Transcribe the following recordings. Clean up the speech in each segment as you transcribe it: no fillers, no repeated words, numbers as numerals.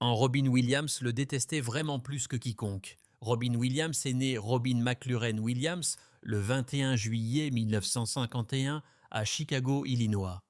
Robin Williams le détestait vraiment plus que quiconque. Robin Williams est né Robin McLuhan Williams le 21 juillet 1951 à Chicago, Illinois.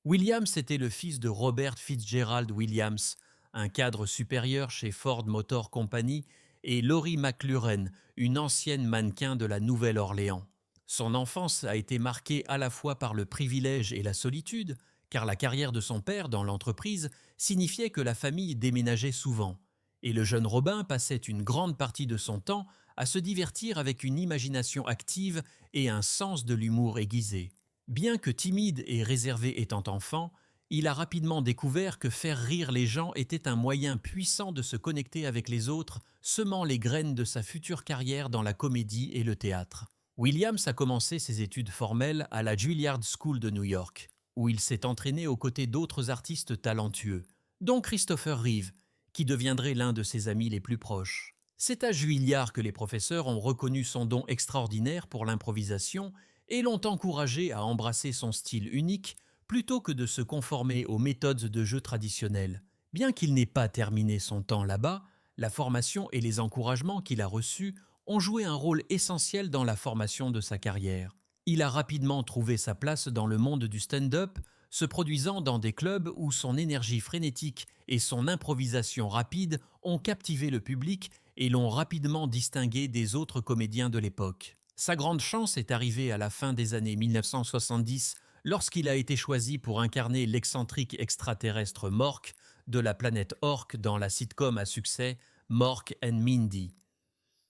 Williams était le fils de Robert Fitzgerald Williams, un cadre supérieur chez Ford Motor Company, et Laurie McLuhan, une ancienne mannequin de la Nouvelle-Orléans. Son enfance a été marquée à la fois par le privilège et la solitude, car la carrière de son père dans l'entreprise signifiait que la famille déménageait souvent, et le jeune Robin passait une grande partie de son temps à se divertir avec une imagination active et un sens de l'humour aiguisé. Bien que timide et réservé étant enfant, il a rapidement découvert que faire rire les gens était un moyen puissant de se connecter avec les autres, semant les graines de sa future carrière dans la comédie et le théâtre. Williams a commencé ses études formelles à la Juilliard School de New York, où il s'est entraîné aux côtés d'autres artistes talentueux, dont Christopher Reeve, qui deviendrait l'un de ses amis les plus proches. C'est à Juilliard que les professeurs ont reconnu son don extraordinaire pour l'improvisation et l'ont encouragé à embrasser son style unique plutôt que de se conformer aux méthodes de jeu traditionnelles. Bien qu'il n'ait pas terminé son temps là-bas, la formation et les encouragements qu'il a reçus ont joué un rôle essentiel dans la formation de sa carrière. Il a rapidement trouvé sa place dans le monde du stand-up, se produisant dans des clubs où son énergie frénétique et son improvisation rapide ont captivé le public et l'ont rapidement distingué des autres comédiens de l'époque. Sa grande chance est arrivée à la fin des années 1970 lorsqu'il a été choisi pour incarner l'excentrique extraterrestre Mork de la planète Ork dans la sitcom à succès Mork and Mindy.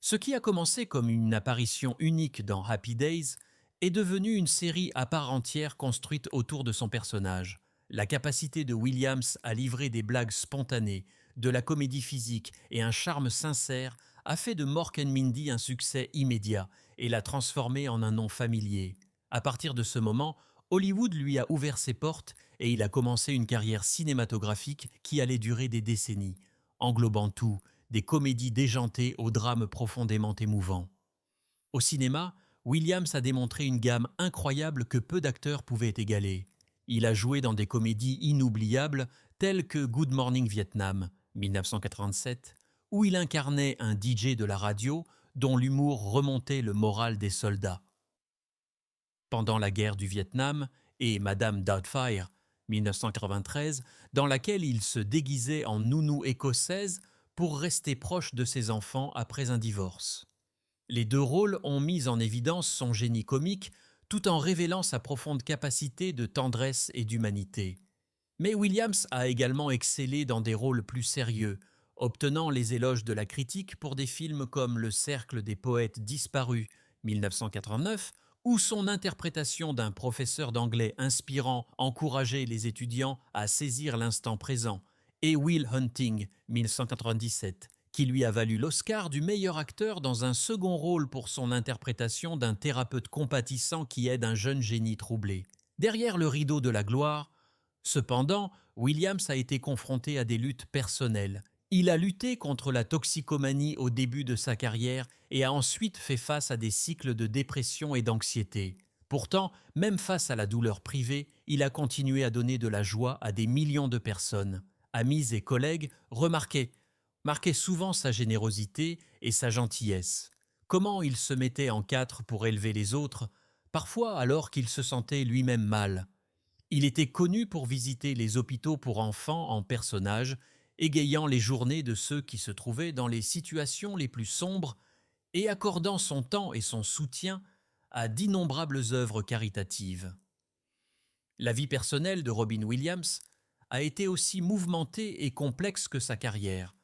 Ce qui a commencé comme une apparition unique dans Happy Days est devenu une série à part entière construite autour de son personnage. La capacité de Williams à livrer des blagues spontanées, de la comédie physique et un charme sincère a fait de Mork and Mindy un succès immédiat et l'a transformé en un nom familier. À partir de ce moment, Hollywood lui a ouvert ses portes et il a commencé une carrière cinématographique qui allait durer des décennies, englobant tout, des comédies déjantées aux drames profondément émouvants. Au cinéma, Williams a démontré une gamme incroyable que peu d'acteurs pouvaient égaler. Il a joué dans des comédies inoubliables telles que Good Morning Vietnam, 1987, où il incarnait un DJ de la radio dont l'humour remontait le moral des soldats. Pendant la guerre du Vietnam et Madame Doubtfire, 1993, dans laquelle il se déguisait en nounou écossaise pour rester proche de ses enfants après un divorce. Les deux rôles ont mis en évidence son génie comique tout en révélant sa profonde capacité de tendresse et d'humanité. Mais Williams a également excellé dans des rôles plus sérieux, obtenant les éloges de la critique pour des films comme Le Cercle des poètes disparus, 1989, où son interprétation d'un professeur d'anglais inspirant encourageait les étudiants à saisir l'instant présent, et Will Hunting, 1997, qui lui a valu l'Oscar du meilleur acteur dans un second rôle pour son interprétation d'un thérapeute compatissant qui aide un jeune génie troublé. Derrière le rideau de la gloire, cependant, Williams a été confronté à des luttes personnelles. Il a lutté contre la toxicomanie au début de sa carrière et a ensuite fait face à des cycles de dépression et d'anxiété. Pourtant, même face à la douleur privée, il a continué à donner de la joie à des millions de personnes. Amis et collègues marquaient souvent sa générosité et sa gentillesse. Comment il se mettait en quatre pour élever les autres, parfois alors qu'il se sentait lui-même mal. Il était connu pour visiter les hôpitaux pour enfants en personnage, égayant les journées de ceux qui se trouvaient dans les situations les plus sombres et accordant son temps et son soutien à d'innombrables œuvres caritatives. La vie personnelle de Robin Williams a été aussi mouvementée et complexe que sa carrière,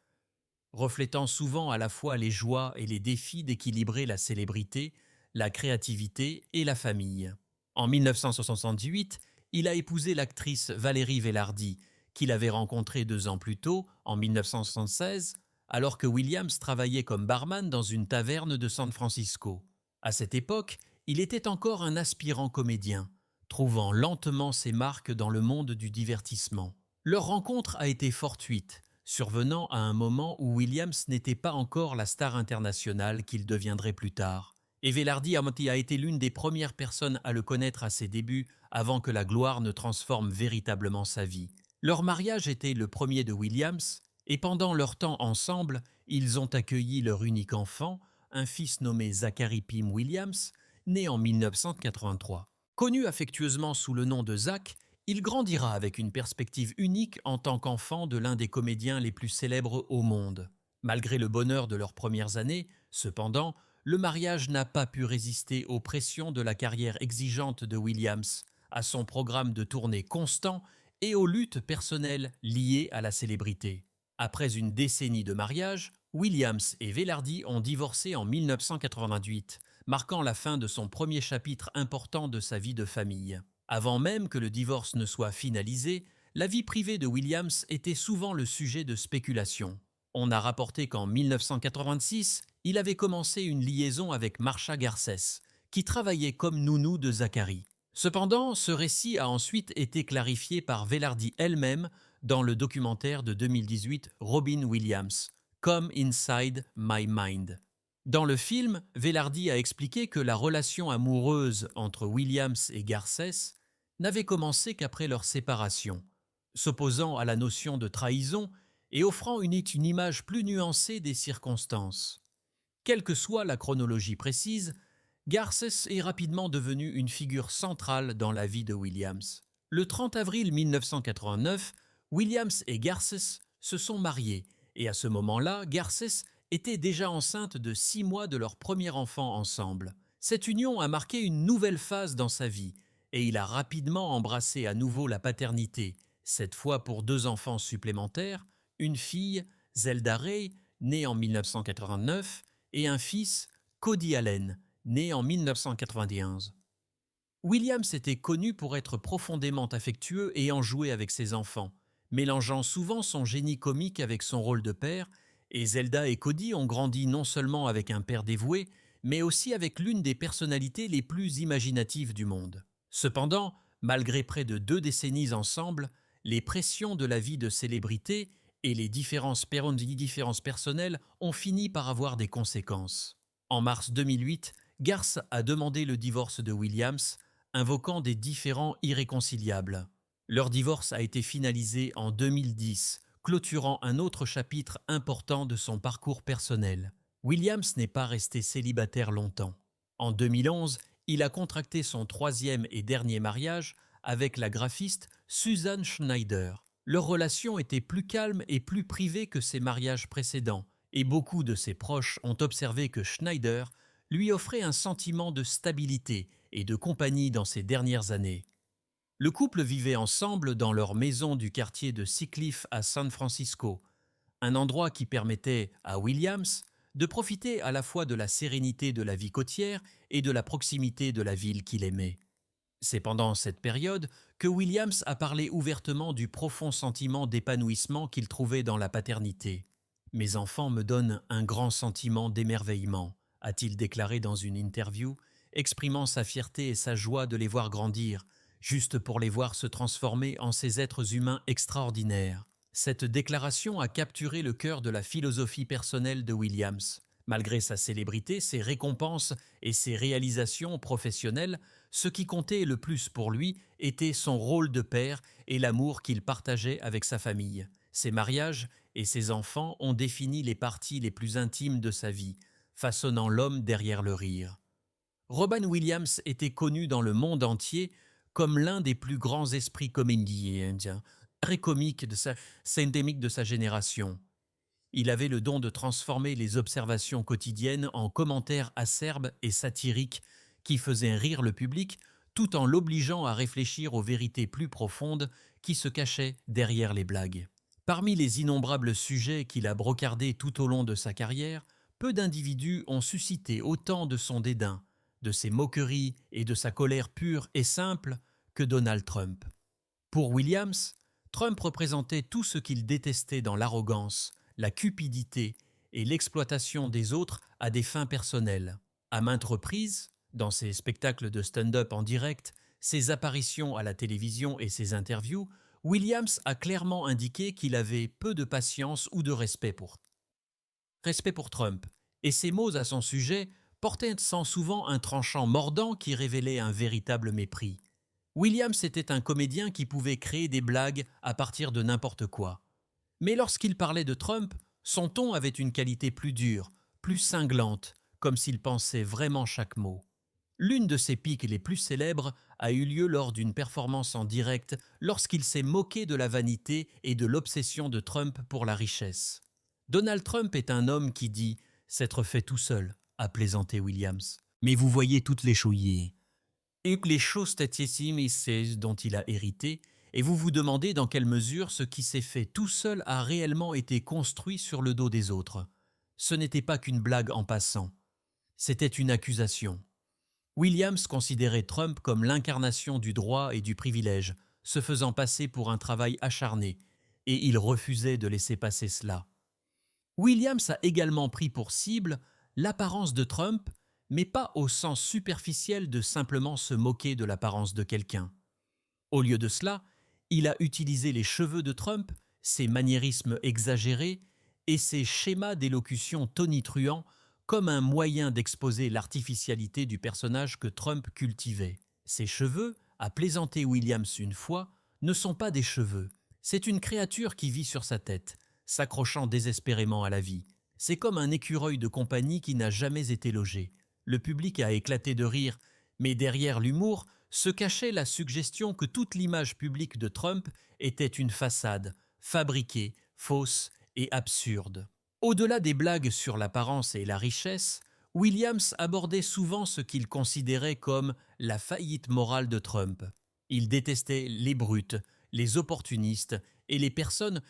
reflétant souvent à la fois les joies et les défis d'équilibrer la célébrité, la créativité et la famille. En 1978, il a épousé l'actrice Valérie Velardi, qu'il avait rencontrée 2 ans plus tôt, en 1976, alors que Williams travaillait comme barman dans une taverne de San Francisco. À cette époque, il était encore un aspirant comédien, trouvant lentement ses marques dans le monde du divertissement. Leur rencontre a été fortuite, survenant à un moment où Williams n'était pas encore la star internationale qu'il deviendrait plus tard. Et Velardi a été l'une des premières personnes à le connaître à ses débuts avant que la gloire ne transforme véritablement sa vie. Leur mariage était le premier de Williams Et pendant leur temps ensemble, ils ont accueilli leur unique enfant, un fils nommé Zachary Pym Williams, né en 1983. Connu affectueusement sous le nom de Zach, il grandira avec une perspective unique en tant qu'enfant de l'un des comédiens les plus célèbres au monde. Malgré le bonheur de leurs premières années, cependant, le mariage n'a pas pu résister aux pressions de la carrière exigeante de Williams, à son programme de tournée constant et aux luttes personnelles liées à la célébrité. Après une décennie de mariage, Williams et Velarde ont divorcé en 1998, marquant la fin de son premier chapitre important de sa vie de famille. Avant même que le divorce ne soit finalisé, la vie privée de Williams était souvent le sujet de spéculations. On a rapporté qu'en 1986, il avait commencé une liaison avec Marcia Garcès, qui travaillait comme nounou de Zachary. Cependant, ce récit a ensuite été clarifié par Velarde elle-même dans le documentaire de 2018 Robin Williams, Come Inside My Mind. Dans le film, Velarde a expliqué que la relation amoureuse entre Williams et Garcès n'avait commencé qu'après leur séparation, s'opposant à la notion de trahison et offrant une image plus nuancée des circonstances. Quelle que soit la chronologie précise, Garcès est rapidement devenu une figure centrale dans la vie de Williams. Le 30 avril 1989, Williams et Garcès se sont mariés et à ce moment-là, Garcès était déjà enceinte de 6 mois de leur premier enfant ensemble. Cette union a marqué une nouvelle phase dans sa vie et il a rapidement embrassé à nouveau la paternité, cette fois pour 2 enfants supplémentaires, une fille, Zelda Ray, née en 1989, et un fils, Cody Allen, né en 1991. Williams était connu pour être profondément affectueux et enjoué avec ses enfants, mélangeant souvent son génie comique avec son rôle de père, et Zelda et Cody ont grandi non seulement avec un père dévoué, mais aussi avec l'une des personnalités les plus imaginatives du monde. Cependant, malgré près de 2 décennies ensemble, les pressions de la vie de célébrité et les différences personnelles ont fini par avoir des conséquences. En mars 2008, Garth a demandé le divorce de Williams, invoquant des différends irréconciliables. Leur divorce a été finalisé en 2010, clôturant un autre chapitre important de son parcours personnel. Williams n'est pas resté célibataire longtemps. En 2011, il a contracté son 3e et dernier mariage avec la graphiste Susan Schneider. Leur relation était plus calme et plus privée que ses mariages précédents, et beaucoup de ses proches ont observé que Schneider lui offrait un sentiment de stabilité et de compagnie dans ses dernières années. Le couple vivait ensemble dans leur maison du quartier de Seacliff à San Francisco, un endroit qui permettait à Williams de profiter à la fois de la sérénité de la vie côtière et de la proximité de la ville qu'il aimait. C'est pendant cette période que Williams a parlé ouvertement du profond sentiment d'épanouissement qu'il trouvait dans la paternité. « Mes enfants me donnent un grand sentiment d'émerveillement », a-t-il déclaré dans une interview, exprimant sa fierté et sa joie de les voir grandir, juste pour les voir se transformer en ces êtres humains extraordinaires. Cette déclaration a capturé le cœur de la philosophie personnelle de Williams. Malgré sa célébrité, ses récompenses et ses réalisations professionnelles, ce qui comptait le plus pour lui était son rôle de père et l'amour qu'il partageait avec sa famille. Ses mariages et ses enfants ont défini les parties les plus intimes de sa vie, façonnant l'homme derrière le rire. Robin Williams était connu dans le monde entier comme l'un des plus grands esprits comédiens, très comique endémique de sa génération. Il avait le don de transformer les observations quotidiennes en commentaires acerbes et satiriques qui faisaient rire le public tout en l'obligeant à réfléchir aux vérités plus profondes qui se cachaient derrière les blagues. Parmi les innombrables sujets qu'il a brocardés tout au long de sa carrière, peu d'individus ont suscité autant de son dédain, de ses moqueries et de sa colère pure et simple que Donald Trump. Pour Williams, Trump représentait tout ce qu'il détestait dans l'arrogance, la cupidité et l'exploitation des autres à des fins personnelles. À maintes reprises, dans ses spectacles de stand-up en direct, ses apparitions à la télévision et ses interviews, Williams a clairement indiqué qu'il avait peu de patience ou de respect pour Trump, et ses mots à son sujet portaient souvent un tranchant mordant qui révélait un véritable mépris. Williams était un comédien qui pouvait créer des blagues à partir de n'importe quoi. Mais lorsqu'il parlait de Trump, son ton avait une qualité plus dure, plus cinglante, comme s'il pensait vraiment chaque mot. L'une de ses piques les plus célèbres a eu lieu lors d'une performance en direct lorsqu'il s'est moqué de la vanité et de l'obsession de Trump pour la richesse. Donald Trump est un homme qui dit s'être fait tout seul, a plaisanté Williams. Mais vous voyez toutes les chouillées et les choses dont il a hérité, et vous vous demandez dans quelle mesure ce qui s'est fait tout seul a réellement été construit sur le dos des autres. Ce n'était pas qu'une blague en passant, c'était une accusation. Williams considérait Trump comme l'incarnation du droit et du privilège, se faisant passer pour un travail acharné, et il refusait de laisser passer cela. Williams a également pris pour cible l'apparence de Trump, mais pas au sens superficiel de simplement se moquer de l'apparence de quelqu'un. Au lieu de cela, il a utilisé les cheveux de Trump, ses maniérismes exagérés et ses schémas d'élocution tonitruants comme un moyen d'exposer l'artificialité du personnage que Trump cultivait. Ses cheveux, a plaisanté Williams une fois, ne sont pas des cheveux. C'est une créature qui vit sur sa tête, s'accrochant désespérément à la vie. C'est comme un écureuil de compagnie qui n'a jamais été logé. Le public a éclaté de rire, mais derrière l'humour se cachait la suggestion que toute l'image publique de Trump était une façade, fabriquée, fausse et absurde. Au-delà des blagues sur l'apparence et la richesse, Williams abordait souvent ce qu'il considérait comme la faillite morale de Trump. Il détestait les brutes, les opportunistes et les personnes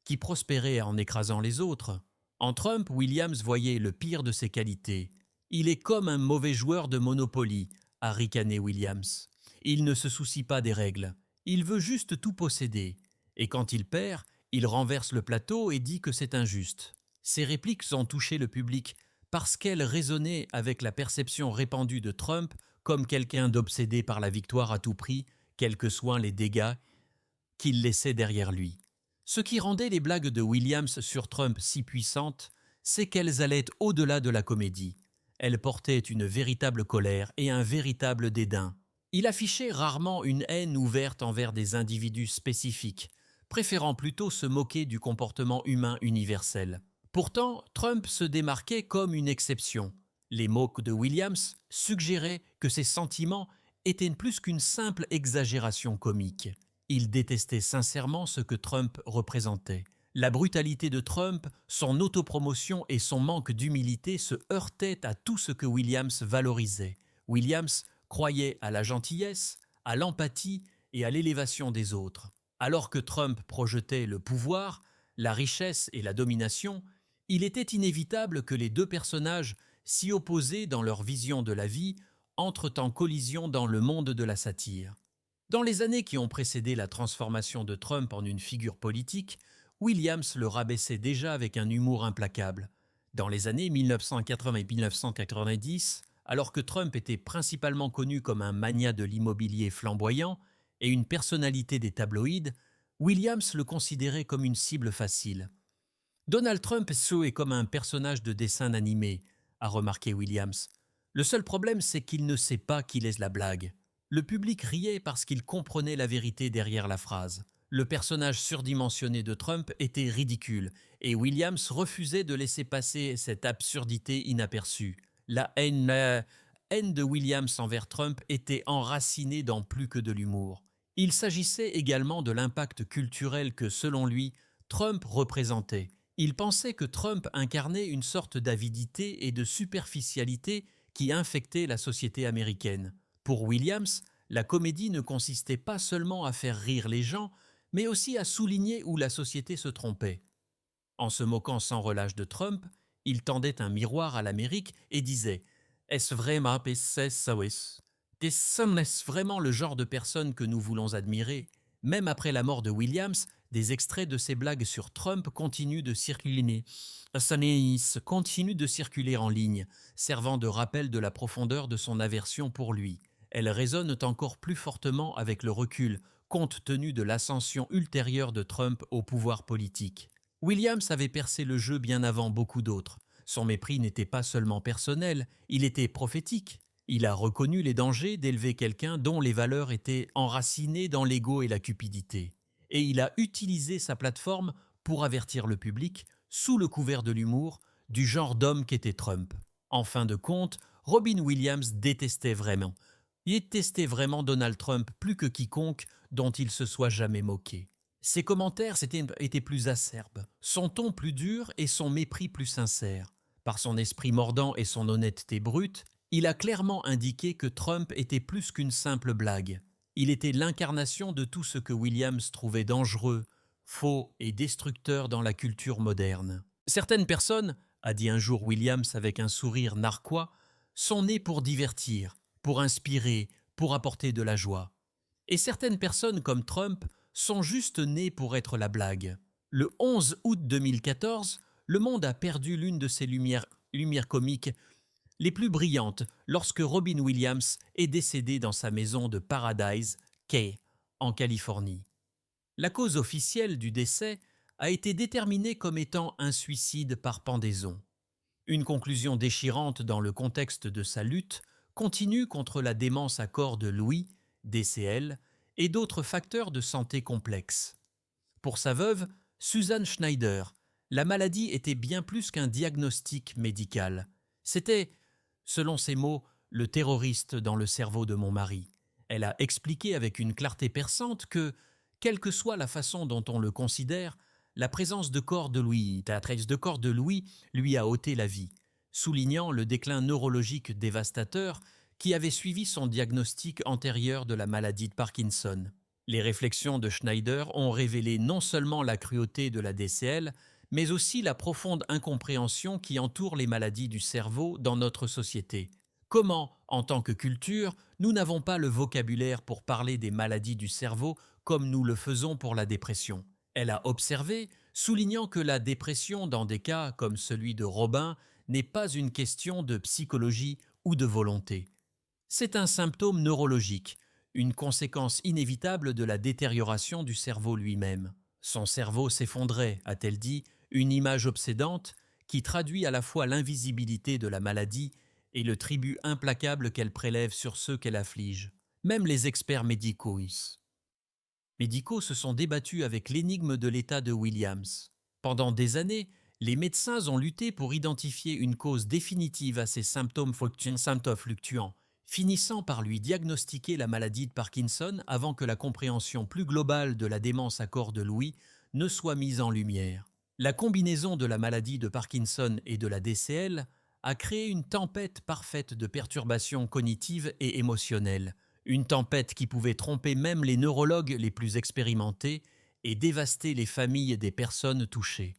qui prospéraient en écrasant les autres. En Trump, Williams voyait le pire de ses qualités. Il est comme un mauvais joueur de Monopoly, a ricané Williams. Il ne se soucie pas des règles. Il veut juste tout posséder. Et quand il perd, il renverse le plateau et dit que c'est injuste. Ces répliques ont touché le public parce qu'elles résonnaient avec la perception répandue de Trump comme quelqu'un d'obsédé par la victoire à tout prix, quels que soient les dégâts qu'il laissait derrière lui. Ce qui rendait les blagues de Williams sur Trump si puissantes, c'est qu'elles allaient au-delà de la comédie. Elles portaient une véritable colère et un véritable dédain. Il affichait rarement une haine ouverte envers des individus spécifiques, préférant plutôt se moquer du comportement humain universel. Pourtant, Trump se démarquait comme une exception. Les mots de Williams suggéraient que ses sentiments étaient plus qu'une simple exagération comique. Il détestait sincèrement ce que Trump représentait. La brutalité de Trump, son autopromotion et son manque d'humilité se heurtaient à tout ce que Williams valorisait. Williams croyait à la gentillesse, à l'empathie et à l'élévation des autres. Alors que Trump projetait le pouvoir, la richesse et la domination, il était inévitable que les deux personnages, si opposés dans leur vision de la vie, entrent en collision dans le monde de la satire. Dans les années qui ont précédé la transformation de Trump en une figure politique, Williams le rabaissait déjà avec un humour implacable. Dans les années 1980 et 1990, alors que Trump était principalement connu comme un magnat de l'immobilier flamboyant et une personnalité des tabloïds, Williams le considérait comme une cible facile. Donald Trump est comme un personnage de dessin animé, a remarqué Williams. Le seul problème, c'est qu'il ne sait pas qu'il est la blague. Le public riait parce qu'il comprenait la vérité derrière la phrase. Le personnage surdimensionné de Trump était ridicule, et Williams refusait de laisser passer cette absurdité inaperçue. La haine de Williams envers Trump était enracinée dans plus que de l'humour. Il s'agissait également de l'impact culturel que, selon lui, Trump représentait. Il pensait que Trump incarnait une sorte d'avidité et de superficialité qui infectait la société américaine. Pour Williams, la comédie ne consistait pas seulement à faire rire les gens, mais aussi à souligner où la société se trompait. En se moquant sans relâche de Trump, il tendait un miroir à l'Amérique et disait « Est-ce vraiment est-ce vraiment le genre de personne que nous voulons admirer ?» Même après la mort de Williams, des extraits de ses blagues sur Trump continuent de circuler en ligne, servant de rappel de la profondeur de son aversion pour lui. Elles résonnent encore plus fortement avec le recul, compte tenu de l'ascension ultérieure de Trump au pouvoir politique. Williams avait percé le jeu bien avant beaucoup d'autres. Son mépris n'était pas seulement personnel, il était prophétique. Il a reconnu les dangers d'élever quelqu'un dont les valeurs étaient enracinées dans l'ego et la cupidité. Et il a utilisé sa plateforme pour avertir le public, sous le couvert de l'humour, du genre d'homme qu'était Trump. En fin de compte, Robin Williams détestait vraiment Donald Trump plus que quiconque dont il se soit jamais moqué. Ses commentaires étaient plus acerbes, son ton plus dur et son mépris plus sincère. Par son esprit mordant et son honnêteté brute, il a clairement indiqué que Trump était plus qu'une simple blague. Il était l'incarnation de tout ce que Williams trouvait dangereux, faux et destructeur dans la culture moderne. Certaines personnes, a dit un jour Williams avec un sourire narquois, sont nées pour divertir, pour inspirer, pour apporter de la joie. Et certaines personnes comme Trump sont juste nées pour être la blague. Le 11 août 2014, le monde a perdu l'une de ses lumières comiques les plus brillantes lorsque Robin Williams est décédé dans sa maison de Paradise Cay, en Californie. La cause officielle du décès a été déterminée comme étant un suicide par pendaison. Une conclusion déchirante dans le contexte de sa lutte continue contre la démence à corps de Louis, DCL, et d'autres facteurs de santé complexes. Pour sa veuve, Suzanne Schneider, la maladie était bien plus qu'un diagnostic médical. C'était, selon ses mots, le terroriste dans le cerveau de mon mari. Elle a expliqué avec une clarté perçante que, quelle que soit la façon dont on le considère, la présence de corps de Louis lui a ôté la vie, soulignant le déclin neurologique dévastateur qui avait suivi son diagnostic antérieur de la maladie de Parkinson. Les réflexions de Schneider ont révélé non seulement la cruauté de la DCL, mais aussi la profonde incompréhension qui entoure les maladies du cerveau dans notre société. Comment, en tant que culture, nous n'avons pas le vocabulaire pour parler des maladies du cerveau comme nous le faisons pour la dépression. Elle a observé, soulignant que la dépression, dans des cas comme celui de Robin, n'est pas une question de psychologie ou de volonté. C'est un symptôme neurologique, une conséquence inévitable de la détérioration du cerveau lui-même. Son cerveau s'effondrait, a-t-elle dit, une image obsédante qui traduit à la fois l'invisibilité de la maladie et le tribut implacable qu'elle prélève sur ceux qu'elle afflige. Même les experts médicaux se sont débattus avec l'énigme de l'état de Williams. Pendant des années, les médecins ont lutté pour identifier une cause définitive à ces symptômes fluctuants, finissant par lui diagnostiquer la maladie de Parkinson avant que la compréhension plus globale de la démence à corps de Louis ne soit mise en lumière. La combinaison de la maladie de Parkinson et de la DCL a créé une tempête parfaite de perturbations cognitives et émotionnelles, une tempête qui pouvait tromper même les neurologues les plus expérimentés et dévaster les familles des personnes touchées.